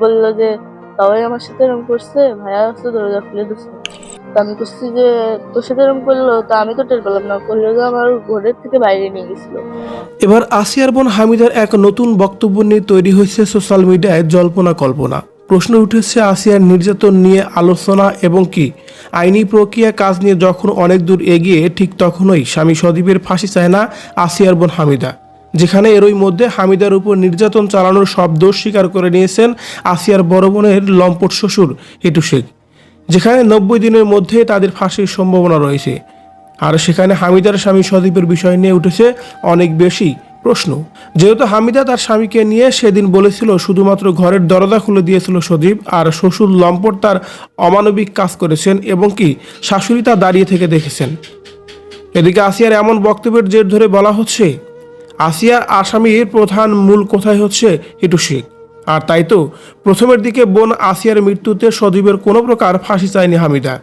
বললো যে সবাই আমার সাথে এরকম করছে, ভাইয়া আসছে দরজা খুলে দিচ্ছে। তা আমি করছি যে তোর সাথে এরকম করলো, তা আমি তো টের পেলাম না, করলো যে আমার ঘরের থেকে বাইরে নিয়ে গেছিল। এবার আসিয়ার বোন হামিদার এক নতুন বক্তব্য নিয়ে তৈরি হয়েছে সোশ্যাল মিডিয়ায় জল্পনা কল্পনা। প্রশ্ন উঠেছে আসিয়ার নির্যাতন নিয়ে আলোচনা এবং কি আইনি প্রক্রিয়া কাজ নিয়ে যখন অনেক দূর এগিয়ে ঠিক তখনই স্বামী সদীপের ফাঁসি চায় না আসিয়ার বোন হামিদা, যেখানে এরই মধ্যে হামিদার উপর নির্যাতন চালানোর সব দোষ স্বীকার করে নিয়েছেন আসিয়ার বড় বোনের লম্পট শ্বশুর হিটু শেখ, যেখানে 90 দিনের মধ্যে তাদের ফাঁসির সম্ভাবনা রয়েছে। আর সেখানে হামিদার স্বামী সদীপের বিষয় নিয়ে উঠেছে অনেক বেশি প্রশ্ন, যেহেতু হামিদা তার স্বামীকে নিয়ে সেদিন বলেছিল শুধুমাত্র ঘরের দরজা খুলে দিয়েছিল সদীপ, আর শ্বশুর লম্পট তার অমানবিক কাজ করেছেন এবং কি শাশুড়ি তা দাঁড়িয়ে থেকে দেখেছেন। এদিকে আসিয়ার এমন বক্তব্যের জের ধরে বলা হচ্ছে আসিয়ার আসামির প্রধান মূল কোথায় হচ্ছে হিটু শেখ। আর তাই তো প্রথমের দিকে বোন আসিয়ার মৃত্যুতে সজীবের কোনো প্রকার ফাঁসি চায়নি হামিদা,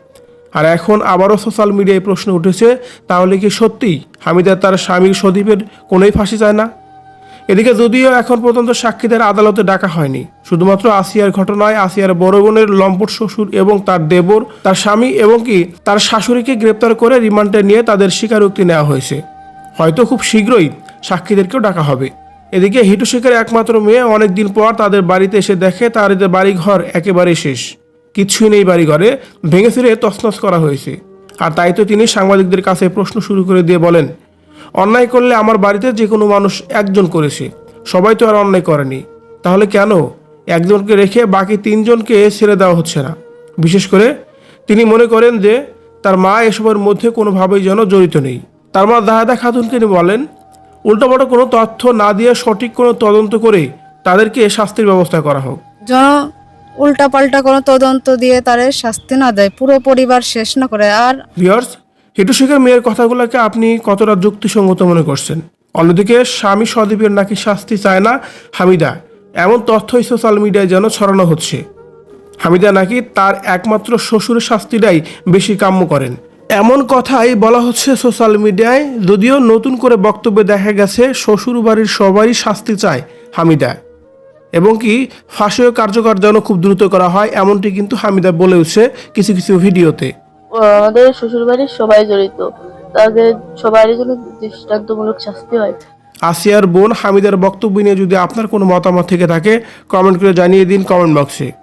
আর এখন আবারও সোশ্যাল মিডিয়ায় প্রশ্ন উঠেছে তাহলে কি সত্যি হামিদা তার স্বামীর সজীবের কোনোই ফাঁসি চায় না। এদিকে যদিও এখন পর্যন্ত সাক্ষীদের আদালতে ডাকা হয়নি, শুধুমাত্র আসিয়ার ঘটনায় আসিয়ার বড় বোনের লম্পট শ্বশুর এবং তার দেবর, তার স্বামী এবং কি তার শাশুড়িকে গ্রেপ্তার করে রিমান্ডে নিয়ে তাদের স্বীকারোক্তি নেওয়া হয়েছে। হয়তো খুব শীঘ্রই সাক্ষীদেরকেও ডাকা হবে। এদিকে হিটু শেখের একমাত্র মেয়ে অনেকদিন পর তাদের বাড়িতে এসে দেখে তার বাড়িঘর একেবারে শেষ, কিছুই নেই বাড়িঘরে, ভেঙে ফিরে তছনছ করা হয়েছে। আর তাই তো তিনি সাংবাদিকদের কাছে প্রশ্ন শুরু করে দিয়ে বলেন, অন্যায় করলে আমার বাড়িতে যে কোনো মানুষ একজন করেছে, সবাই তো আর অন্যায় করেনি, তাহলে কেন একজনকে রেখে বাকি 3 জনকে ছেড়ে দেওয়া হচ্ছে না। বিশেষ করে তিনি মনে করেন যে তার মা এসবের মধ্যে কোনোভাবেই যেন জড়িত নেই। তার মা দাহাদা খাতুনকে তিনি বলেন উল্টোপাল্টা কোনো তথ্য না দিয়ে সঠিক কোনো তদন্ত করে তাদেরকে শাস্তির ব্যবস্থা করা হোক। যেন উল্টাপাল্টা কোনো তদন্ত দিয়ে তারে শাস্তি না দেয়, পুরো পরিবার শেষ না করে। আর ভিউয়ার্স, হিটু শেখের মেয়ের কথাগুলোকে আপনি কতটা যুক্তিসঙ্গত মনে করছেন? অন্যদিকে স্বামী সদীপের নাকি শাস্তি চায় না হামিদা, এমন তথ্যই সোশ্যাল মিডিয়ায় যেন ছড়ানো হচ্ছে। হামিদা নাকি তার একমাত্র শ্বশুরের শাস্তিটাই বেশি কাম্য করেন, এমন কথাই বলা হচ্ছে সোশ্যাল মিডিয়ায়। যদিও নতুন করে বক্তব্যে দেখা গেছে শ্বশুর বাড়ির সবাই শাস্তি চায় হামিদা এবং কি ফাঁসিও কার্যকর যেন খুব দ্রুত করা হয়, এমনটি কিন্তু হামিদা বলেছে কিছু কিছু ভিডিওতে। আমাদের শ্বশুর বাড়ির সবাই জড়িত, তাদের সবারই জন্য দৃষ্টান্তমূলক শাস্তি হয়। আসিয়ার বোন হামিদার বক্তব্য নিয়ে যদি আপনার কোনো মতামত থেকে থাকে কমেন্ট করে জানিয়ে দিন কমেন্ট বক্সে।